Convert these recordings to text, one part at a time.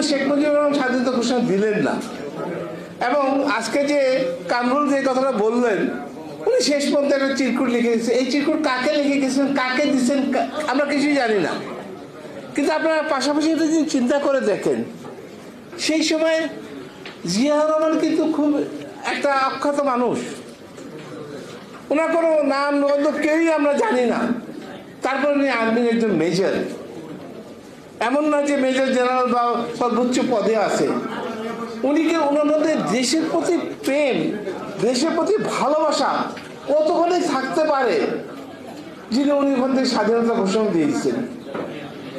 শেখ মুজিবুর রহমান স্বাধীনতা ঘোষণা দিলেন না। এবং আজকে যে কামরুল যে কথাটা বললেন, উনি শেষ পর্যন্ত একটা চিরকুট লিখে গেছে। এই চিরকুট কাকে লিখে গেছেন, কাকে দিচ্ছেন, আমরা কিছুই জানি না। কিন্তু আপনারা পাশাপাশি যদি চিন্তা করে দেখেন, সেই সময় জিয়াউর রহমান কিন্তু খুব একটা অখ্যাত মানুষ, ওনার কোনো নাম বন্ধু কেউই আমরা জানি না। তারপর উনি আর্মির একজন মেজর, এমন না যে মেজর জেনারেল বা সর্বোচ্চ পদে আছে। উনিকে ওনার মধ্যে দেশের প্রতি প্রেম, দেশের প্রতি ভালোবাসা কতখানি থাকতে পারে, যিনি উনি ওখান থেকে স্বাধীনতা ঘোষণা দিয়েছেন।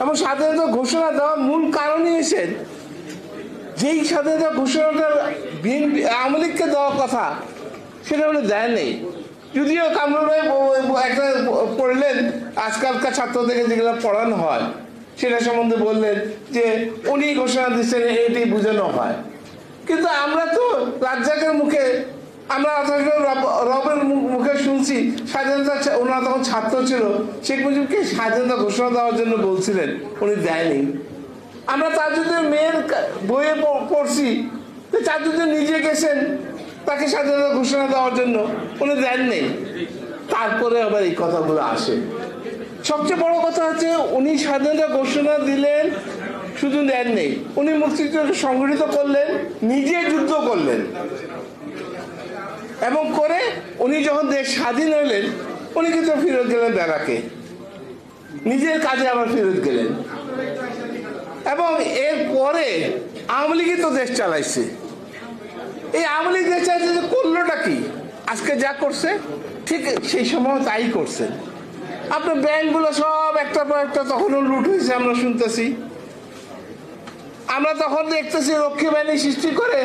এবং স্বাধীনতা ঘোষণা দেওয়ার মূল কারণই হয়েছেন, যেই স্বাধীনতা ঘোষণাটা বিএনপি আওয়ামী লীগকে দেওয়ার কথা সেটা উনি দেয় নেই। যদিও কামরুল ভাই একটা পড়লেন, আজকালকার ছাত্রদেরকে যেগুলো পড়ানো হয় সেটা সম্বন্ধে বললেন যে উনি ঘোষণা দিচ্ছেন, এটি বোঝানো হয়। কিন্তু আমরা তো রাজ্জাকের মুখে, আমরা রবের মুখে শুনছি স্বাধীনতা, ওনারা তখন ছাত্র ছিল, শেখ মুজিবকে স্বাধীনতা ঘোষণা দেওয়ার জন্য বলছিলেন, উনি দেয়নি। আমরা তার যদি মেয়ের বইয়ে পড়ছি, তার যদি নিজে গেছেন তাকে স্বাধীনতা ঘোষণা দেওয়ার জন্য, উনি দেননি। তারপরে আবার এই কথাগুলো আসে। সবচেয়ে বড় কথা হচ্ছে, উনি স্বাধীনতা ঘোষণা দিলেন, শুধু দেননি, উনি মুক্তিযুদ্ধকে সংগঠিত করলেন, নিজে যুদ্ধ করলেন। এবং করে উনি যখন দেশ স্বাধীন হলেন, উনি কিন্তু ফেরত গেলেন ব্যারাকে, নিজের কাজে আবার ফেরত গেলেন। এবং এর পরে আওয়ামী লীগই তো দেশ চালাইছে। এই আওয়ামী লীগ দেশ চালাইছে, যে করলোটা কি? আজকে যা করছে ঠিক সেই সময় তাই করছে। আপনার ব্যাংকগুলো সব একটার পর একটা তখনও লুট হয়েছে, আমরা শুনতেছি। আমরা তখন দেখতেছি রক্ষী বাহিনী সৃষ্টি করে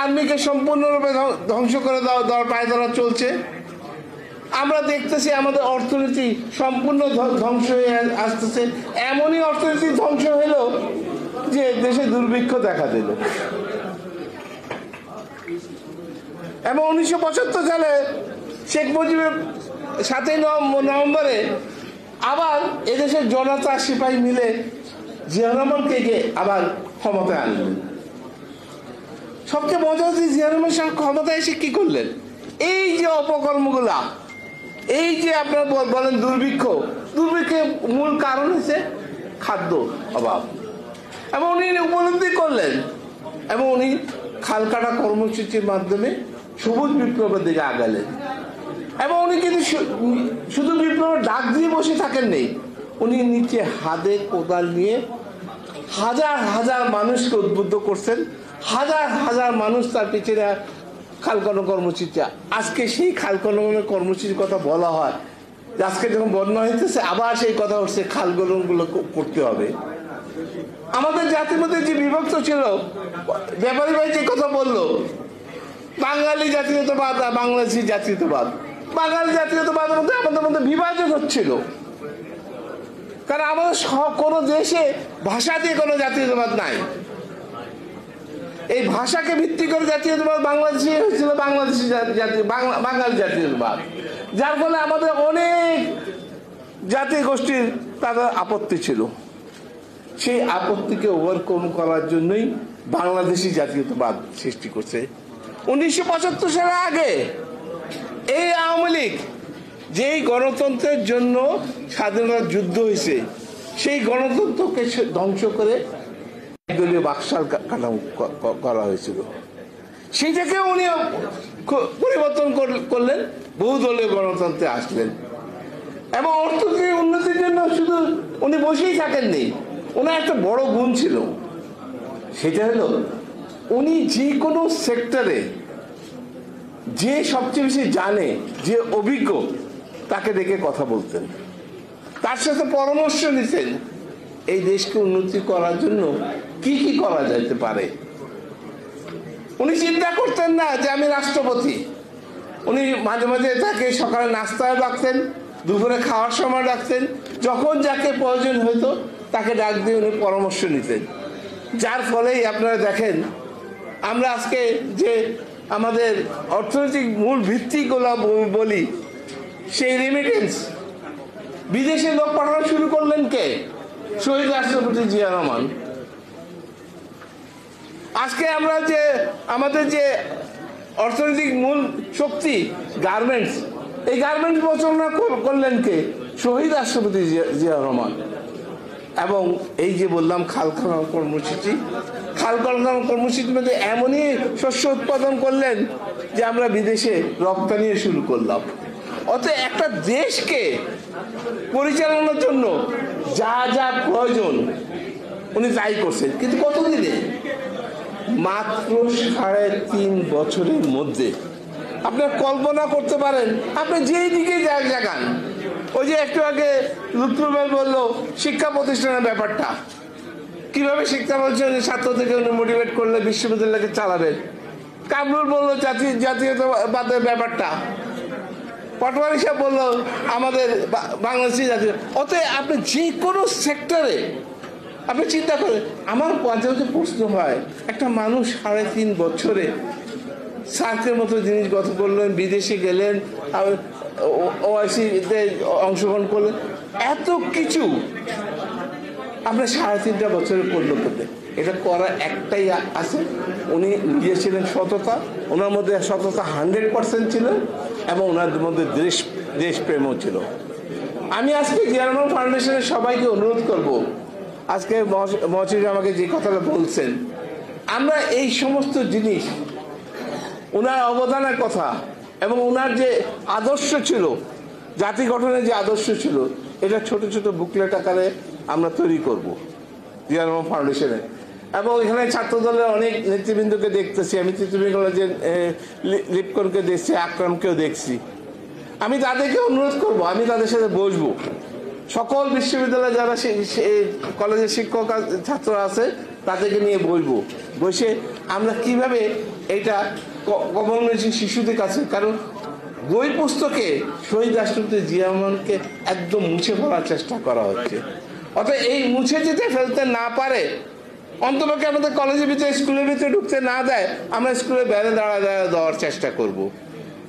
আর্মিকে সম্পূর্ণরূপে ধ্বংস করে দেওয়ার পায়ে ধরা চলছে। আমরা দেখতেছি আমাদের অর্থনীতি সম্পূর্ণ ধ্বংস হয়ে আসতেছে। এমনই অর্থনীতি ধ্বংস হলো যে দেশে দুর্ভিক্ষ দেখা দিল। এবং 1975 সালে শেখ মুজিবের 7ই নভেম্বরে আবার এদেশের জনতা সিপাহী মিলে জিয়াউর রহমানকে আবার ক্ষমতায় আনলেন। সবচেয়ে মজা হচ্ছে, জিয়াউর রহমান সাহেব ক্ষমতায় এসে কি করলেন? এই যে অপকর্মগুলা, এই যে আপনারা বলেন দুর্ভিক্ষের মূল কারণ হচ্ছে খাদ্য অভাব। এবং উনি উপলব্ধি করলেন, এবং উনি খাল কাটা কর্মসূচির মাধ্যমে সবুজ বিপ্লবের দিকে আগালেন। এবং উনি কিন্তু শুধু বিপ্লবের ডাক দিয়ে বসে থাকেন নেই, উনি নিচে হাতে কোদাল নিয়ে হাজার হাজার মানুষকে উদ্বুদ্ধ করছেন। হাজার হাজার মানুষ তার পিছনে খাল খনন কর্মসূচি। আজকে সেই খাল খননের কর্মসূচির কথা বলা হয়, আজকে যখন বন্যা হইতেছে আবার সেই কথা উঠছে, খাল খননগুলো করতে হবে। আমাদের জাতির মধ্যে যে বিভক্ত ছিল, ব্যাপারী ভাই যে কথা বললো, বাঙালি জাতীয়তাবাদ আর বাংলাদেশি জাতীয়তাবাদ, বাঙালি জাতীয়তাবাদের মধ্যে আমাদের মধ্যে বিভাজন হচ্ছিল। কারণ আমাদের কোনো দেশে ভাষা দিয়ে কোনো জাতীয়তাবাদ নাই। এই ভাষাকে ভিত্তি করে জাতীয়তাবাদ বাংলাদেশে হয়েছিল, বাংলাদেশি বাঙালি জাতীয়তাবাদ, যার ফলে আমাদের অনেক জাতি গোষ্ঠীর তাদের আপত্তি ছিল। সেই আপত্তিকে ওভারকাম করার জন্যই বাংলাদেশি জাতীয়তাবাদ সৃষ্টি করছে। 1975 সালের আগে এই আওয়ামী লীগ যেই গণতন্ত্রের জন্য স্বাধীনতা যুদ্ধ হয়েছে, সেই গণতন্ত্রকে ধ্বংস করে দলীয় বাকশাল কাঠামো করা হয়েছিল। সেইটাকে উনি পরিবর্তন করলেন, বহুদলীয় গণতন্ত্রে আসলেন। এবং অর্থনৈতিক উন্নতির জন্য শুধু উনি বসেই থাকেননি, ওনার একটা বড় গুণ ছিল, সেটা হলো উনি যে কোনো সেক্টরে যে সবচেয়ে বেশি জানে, যে অভিজ্ঞ, তাকে ডেকে কথা বলতেন, তার সাথে পরামর্শ নিতেন এই দেশকে উন্নতি করার জন্য কি কি করা যেতে পারে। উনি চিন্তা করতেন না যে আমি রাষ্ট্রপতি। উনি মাঝে মাঝে তাকে সকালে নাস্তায় রাখতেন, দুপুরে খাওয়ার সময় রাখতেন, যখন যাকে প্রয়োজন হতো তাকে ডাক দিয়ে উনি পরামর্শ নিতেন। যার ফলেই আপনারা দেখেন আমরা আজকে যে আমাদের অর্থনৈতিক মূল ভিত্তিগুলো বলি, সেই রেমিটেন্স বিদেশে লোক পাঠানো শুরু করলেন কে? শহীদ রাষ্ট্রপতি জিয়া রহমান। আজকে আমরা যে আমাদের যে অর্থনৈতিক মূল শক্তি গার্মেন্টস, এই গার্মেন্টস বর্চনা করলেন কে? শহীদ রাষ্ট্রপতি জিয়া রহমান। এবং এই যে বললাম খাল খনন কর্মসূচি, খাল খনন কর্মসূচির মধ্যে এমনই শস্য উৎপাদন করলেন যে আমরা বিদেশে রপ্তানি শুরু করলাম। অতএব একটা দেশকে পরিচালনার জন্য যা যা প্রয়োজন উনি তাই করছেন, কিন্তু কতদিনে? মাত্র 3.5 বছরের মধ্যে। আপনার কল্পনা করতে পারেন, আপনি যেই দিকে যান, ওই যে একটু আগে লুৎফুল ভাই বললো শিক্ষা প্রতিষ্ঠানের ব্যাপারটা, কিভাবে শিক্ষা প্রতিষ্ঠানের ছাত্র থেকে উনি মোটিভেট করলে বিশ্ববিদ্যালয়কে চালাবেন। কামরুল বললো জাতীয়তাবাদের ব্যাপারটা, পটওয়ারি সাহেব বললো আমাদের বাংলাদেশি জাতীয়। অতএব আপনি যে কোনো সেক্টরে আপনি চিন্তা করেন। আমার মাঝে মাঝে প্রশ্ন হয়, একটা মানুষ 3.5 বছরে সার্কের মতো জিনিস গত করলেন, বিদেশে গেলেন, ওআইসিতে অংশগ্রহণ করলেন, এত কিছু আপনার 3.5 বছরে করলো করতে। এটা করা একটাই আছে, উনি নিজে ছিলেন সততা, ওনার মধ্যে সততা 100% ছিল এবং ওনার মধ্যে দেশপ্রেমও ছিল। আমি আজকে জিয়া রহমান ফাউন্ডেশনের সবাইকে অনুরোধ করব, আজকে মহসিন আমাকে যে কথাটা বলছেন, আমরা এই সমস্ত জিনিস, ওনার অবদানের কথা এবং ওনার যে আদর্শ ছিল, জাতি গঠনের যে আদর্শ ছিল, এটা ছোট ছোট বুকলেট আকারে আমরা তৈরি করব জিয়া রহমান ফাউন্ডেশনে। এবং এখানে ছাত্র দলের অনেক নেতৃবৃন্দকে দেখতেছি, আমি তৃতীয় কলেজের লিপকনকে দেখছি, আকরামকেও দেখছি। আমি তাদেরকে অনুরোধ করব, আমি তাদের সাথে বসবো, সকল বিশ্ববিদ্যালয়ে যারা কলেজের শিক্ষক ছাত্র আছে তাদেরকে নিয়ে বসবো, বসে আমরা কিভাবে এটা কমনওয়েলথ শিশুদের কাছে, কারণ বই পুস্তকে শহীদ রাষ্ট্রপতি জিয়া রহমানকে একদম মুছে ফেলার চেষ্টা করা হচ্ছে। অর্থাৎ এই মুছে যেতে ফেলতে না পারে, অন্তপক্ষে আমাদের কলেজের ভিতরে স্কুলের ভিতরে ঢুকতে না দেয়, আমরা স্কুলে বাইরে দাঁড়া দেওয়ার চেষ্টা করব।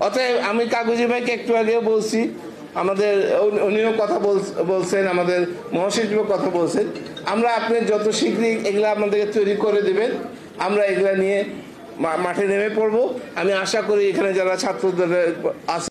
অতএব আমি কাগজি ভাইকে একটু আগেও বলছি, আমাদের উনিও কথা বলছেন, আমাদের মহাসচিবও কথা বলছেন, আমরা আপনি যত শীঘ্রই এগুলা আমাদেরকে তৈরি করে দেবেন, আমরা এগুলা নিয়ে মাঠে নেমে পড়বো। আমি আশা করি এখানে যারা ছাত্রদের আছে